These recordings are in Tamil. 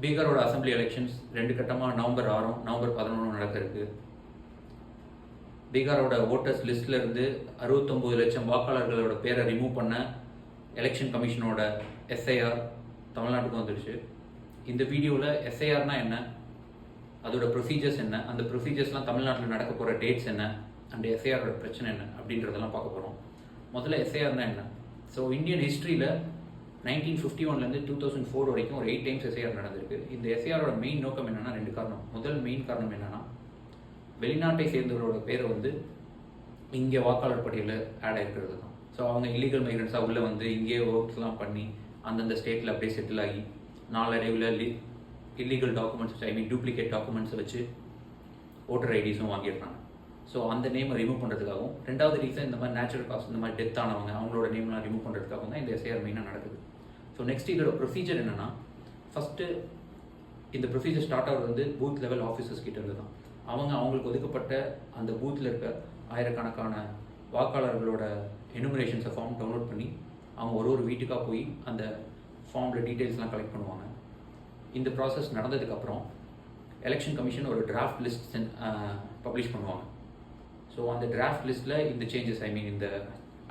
பீகாரோட அசம்பிளி எலெக்ஷன்ஸ் 2 கட்டமாக நவம்பர் 6 நவம்பர் 11 நடக்க இருக்கு. பீகாரோட ஓட்டர்ஸ் லிஸ்ட்ல இருந்து 69 லட்சம் வாக்காளர்களோட பேரை ரிமூவ் பண்ண எலெக்ஷன் கமிஷனோட எஸ்ஐஆர் தமிழ்நாட்டுக்கு வந்துடுச்சு. இந்த வீடியோவில் எஸ்ஐஆர்னா என்ன, அதோட ப்ரொசீஜர்ஸ் என்ன, அந்த ப்ரொசீஜர்ஸ்லாம் தமிழ்நாட்டில் நடக்க போகிற டேட்ஸ் என்ன, அந்த எஸ்ஐஆரோட பிரச்சனை என்ன அப்படின்றதெல்லாம் பார்க்க போகிறோம். முதல்ல எஸ்ஐஆர்னா என்ன? ஸோ இந்தியன் ஹிஸ்ட்ரியில் 1951 2004 வரைக்கும் ஒரு 8 டைம்ஸ் எஸ்ஐஆர் நடந்திருக்கு. இந்த எஸ்ஐஆரோட மெயின் நோக்கம் என்னன்னா 2 காரணம். முதல் மெயின் காரணம் என்னன்னா, வெளிநாட்டை சேர்ந்தவரோட பேரை வந்து இங்கே வாக்காளர் பட்டியலில் ஆட் ஆகிருக்கிறது தான். ஸோ அவங்க இல்லீகல் மைக்ரண்ட்ஸாக உள்ளே வந்து இங்கே ஒர்க்ஸ்லாம் பண்ணி அந்தந்த ஸ்டேட்டில் அப்படியே செட்டில் ஆகி நாளடைவில் இல்லீகல் டாக்குமெண்ட்ஸ் டூப்ளிகேட் டாக்குமெண்ட்ஸை வச்சு ஓட்டர் ஐடிஸும் வாங்கிடுறாங்க. ஸோ அந்த நேமை ரிமூவ் பண்ணுறதுக்காகவும், ரெண்டாவது ரீசன் இந்த மாதிரி நேச்சுரல் காஸ்ட் இந்த மாதிரி டெத் ஆனவங்க அவங்களோட நேம்லாம் ரிமூவ் பண்ணுறதுக்காகவும் தான் இந்த எஸ்ஐஆர் மெயினாக நடக்குது. ஸோ நெக்ஸ்ட் இதோட ப்ரொசீஜர் என்னென்னா, ஃபஸ்ட்டு இந்த ப்ரொசீஜர் ஸ்டார்ட் ஆகிறது வந்து பூத் லெவல் ஆஃபீஸர்ஸ் கிட்ட இருந்து தான். அவங்களுக்கு ஒதுக்கப்பட்ட அந்த பூத்தில் இருக்க ஆயிரக்கணக்கான வாக்காளர்களோட எனுமரேஷன்ஸை ஃபார்ம் டவுன்லோட் பண்ணி அவங்க ஒரு வீட்டுக்காக போய் அந்த ஃபார்மில் டீட்டெயில்ஸ்லாம் கலெக்ட் பண்ணுவாங்க. இந்த ப்ராசஸ் நடந்ததுக்கப்புறம் எலெக்ஷன் கமிஷன் ஒரு டிராஃப்ட் லிஸ்ட் பப்ளிஷ் பண்ணுவாங்க. ஸோ அந்த டிராஃப்ட் லிஸ்ட்டில் இந்த சேஞ்சஸ் இந்த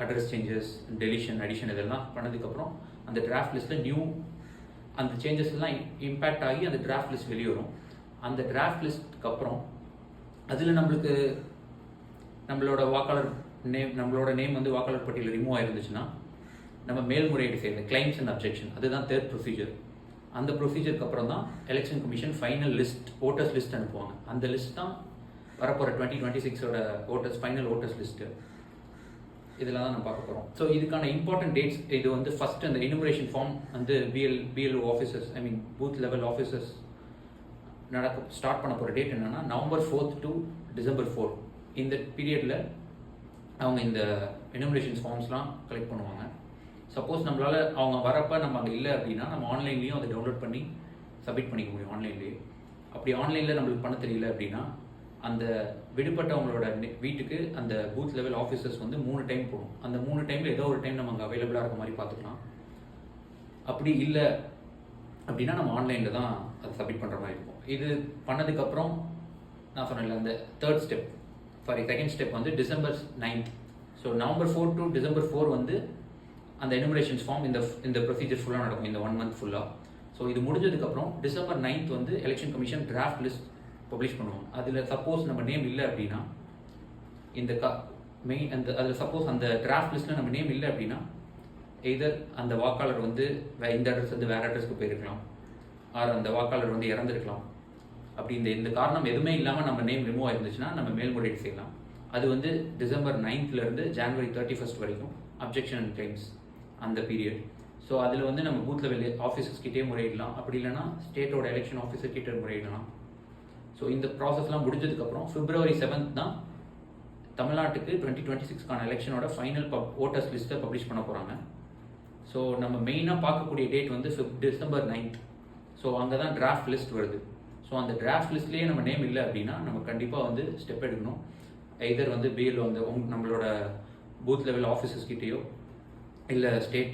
அட்ரஸ் சேஞ்சஸ், டெலிஷன், அடிஷன் இதெல்லாம் பண்ணதுக்கப்புறம் அந்த டிராஃப்ட் லிஸ்ட்டில் அந்த சேஞ்சஸ் எல்லாம் இம்பேக்ட் ஆகி அந்த டிராஃப்ட் லிஸ்ட் வெளியே வரும். அந்த டிராஃப்ட் லிஸ்ட்க்கு அப்புறம் அதில் நம்மளோட நேம் வந்து வாக்காளர் பட்டியலில் ரிமூவ் ஆயிருந்துச்சுன்னா நம்ம மேல்முறையீடு செய்யறது, கிளைம்ஸ் அண்ட் அப்ஜெக்ஷன், அதுதான் தேர்ட் ப்ரொசீஜர். அந்த ப்ரொசீஜருக்கு அப்புறம் தான் election commission final list, voters list அனுப்புவாங்க. அந்த லிஸ்ட் தான் வரப்போகிற 2026 ஓட்டர்ஸ் ஃபைனல் ஓட்டர்ஸ் லிஸ்ட்டு. இதெல்லாம் தான் நம்ம பார்க்க போகிறோம். ஸோ இதுக்கான இம்பார்ட்டன்ட் டேட்ஸ் இது வந்து ஃபர்ஸ்ட் அந்த எனுமரேஷன் ஃபார்ம் வந்து BLO officers booth level officers start பண்ண போகிற டேட் என்னன்னா நவம்பர் 4 to December 4. இந்த பீரியடில் அவங்க இந்த எனுமரேஷன் ஃபார்ம்ஸ்லாம் கலெக்ட் பண்ணுவாங்க. சப்போஸ் நம்மளால் அவங்க வரப்போ நம்ம அங்கே இல்லை அப்படின்னா நம்ம ஆன்லைன்லேயும் அதை டவுன்லோட் பண்ணி சப்மிட் பண்ணிக்க முடியும் ஆன்லைன்லேயே. அப்படி ஆன்லைனில் நம்மளுக்கு பண்ண தெரியல அப்படின்னா அந்த விடுபட்டவங்களோட வீட்டுக்கு அந்த பூத் லெவல் ஆஃபீஸர்ஸ் வந்து 3 டைம் போகும். அந்த 3 டைமில் ஏதோ ஒரு டைம் நம்ம அங்கே அவைலபிளாக இருக்க மாதிரி பார்த்துக்கலாம். அப்படி இல்லை அப்படின்னா நம்ம ஆன்லைனில் தான் அதை சப்மிட் பண்ணுற மாதிரி இருக்கும். இது பண்ணதுக்கப்புறம் நான் சொன்னேன்ல அந்த செகண்ட் ஸ்டெப் வந்து December 9. So November 4 to December 4 வந்து அந்த எனுமரேஷன்ஸ் ஃபார்ம் இந்த ப்ரொசீஜர் ஃபுல்லாக நடக்கும், இந்த 1 month ஃபுல்லாக. ஸோ இது முடிஞ்சதுக்கப்புறம் December 9 வந்து election commission draft list publish பண்ணுவாங்க. அதில் சப்போஸ் நம்ம நேம் இல்லை அப்படின்னா அதில் சப்போஸ் அந்த டிராஃப்ட் லிஸ்ட்டில் நம்ம நேம் இல்லை அப்படின்னா எய்தர் அந்த வாக்காளர் வந்து இந்த அட்ரஸ் வந்து வேறு அட்ரஸ்க்கு போயிருக்கலாம், ஆர் அந்த வாக்காளர் வந்து இறந்துருக்கலாம். அப்படி இந்த காரணம் எதுவுமே இல்லாமல் நம்ம நேம் ரிமூவ் ஆயிருந்துச்சுன்னா நம்ம மேல்முறையீடு செய்யலாம். அது வந்து December 9 January 31 வரைக்கும் அப்ஜெக்ஷன் அண்ட் கிளைம்ஸ் அந்த பீரியட். ஸோ அதில் வந்து நம்ம பூத் லெவல் ஆஃபீஸர்ஸ் கிட்டே முறையிடலாம், அப்படி இல்லைன்னா ஸ்டேட்டோட எலெக்ஷன் ஆஃபீஸர் கிட்டே முறையிடலாம். ஸோ இந்த ப்ராசஸ்லாம் முடிஞ்சதுக்கப்புறம் February 7 தான் தமிழ்நாட்டுக்கு 2026 எலெக்ஷனோட ஃபைனல் ஓட்டர்ஸ் லிஸ்ட்டை பப்ளிஷ் பண்ண போகிறாங்க. ஸோ நம்ம மெயினாக பார்க்கக்கூடிய டேட் வந்து December 9. ஸோ அங்கே தான் டிராஃப்ட் லிஸ்ட் வருது. ஸோ அந்த டிராஃப்ட் லிஸ்ட்லேயே நம்ம நேம் இல்லை அப்படின்னா நம்ம கண்டிப்பாக வந்து ஸ்டெப் எடுக்கணும். எய்தர் வந்து பிஎல்ஓ வந்து நம்மளோட பூத் லெவல் ஆஃபீஸர்ஸ் கிட்டேயோ இல்லை ஸ்டேட்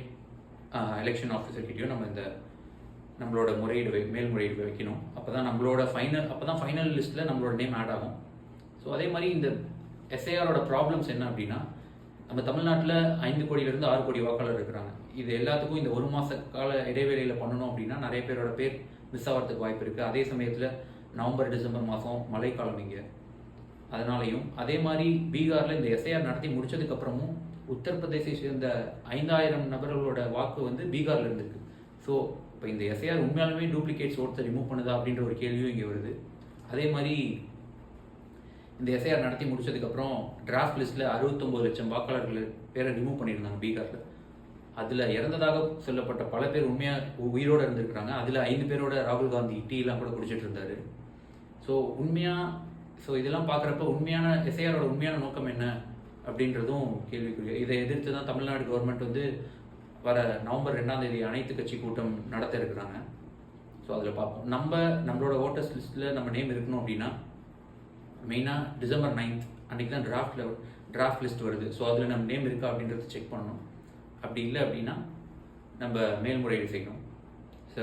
எலெக்ஷன் ஆஃபீஸர் கிட்டேயோ நம்மளோட மேல்முறையீடு வைக்கணும். அப்போ தான் ஃபைனல் லிஸ்ட்டில் நம்மளோட நேம் ஆட் ஆகும். ஸோ அதே மாதிரி இந்த எஸ்ஐஆரோட ப்ராப்ளம்ஸ் என்ன அப்படின்னா, நம்ம தமிழ்நாட்டில் 5 கோடியிலிருந்து 6 கோடி வாக்காளர் இருக்கிறாங்க. இது எல்லாத்துக்கும் இந்த 1 மாத கால இடைவேளையில் பண்ணணும் அப்படின்னா நிறைய பேரோட பேர் மிஸ் ஆகிறதுக்கு வாய்ப்பு இருக்குது. அதே சமயத்தில் நவம்பர் டிசம்பர் மாதம் மழைக்காலம் இங்கே, அதனாலையும் அதே மாதிரி பீகாரில் இந்த எஸ்ஐஆர் நடத்தி முடிச்சதுக்கப்புறமும் உத்தரப்பிரதேசை சேர்ந்த 5000 நபர்களோட வாக்கு வந்து பீகாரில் இருந்திருக்கு. ஸோ இப்போ இந்த எஸ்ஐஆர் உண்மையாலுமே டூப்ளிகேட்ஸ் ஓட்டை ரிமூவ் பண்ணுதா அப்படின்ற ஒரு கேள்வியும் இங்கே வருது. அதே மாதிரி இந்த எஸ்ஐஆர் நடத்தி முடிச்சதுக்கப்புறம் டிராஃப்ட் லிஸ்ட்டில் 69 லட்சம் வாக்காளர்கள் பேரை ரிமூவ் பண்ணியிருந்தாங்க பீகாரில். அதில் இறந்ததாக சொல்லப்பட்ட பல பேர் உண்மையாக உயிரோடு இருந்திருக்கிறாங்க. அதில் 5 பேரோட ராகுல் காந்தி டீலாம் கூட குடிச்சிட்டு இருந்தார். ஸோ இதெல்லாம் பார்க்குறப்ப உண்மையான எஸ்ஐஆரோட உண்மையான நோக்கம் என்ன அப்படின்றதும் கேள்விக்குரிய. இதை எதிர்த்து தான் தமிழ்நாடு கவர்மெண்ட் வந்து வர November 2 அனைத்து கட்சி கூட்டம் நடத்த இருக்கிறாங்க. ஸோ அதில் பார்ப்போம். நம்மளோட ஓட்டர்ஸ் லிஸ்ட்டில் நம்ம நேம் இருக்கணும் அப்படின்னா மெயினாக December 9 அன்றைக்கி தான் டிராஃப்ட் லிஸ்ட் வருது. ஸோ அதில் நம்ம நேம் இருக்கா அப்படின்றத செக் பண்ணணும். அப்படி இல்லை அப்படின்னா நம்ம மேல்முறையீடு செய்யணும். ஸோ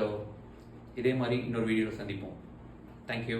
இதே மாதிரி இன்னொரு வீடியோவில் சந்திப்போம். தேங்க்யூ.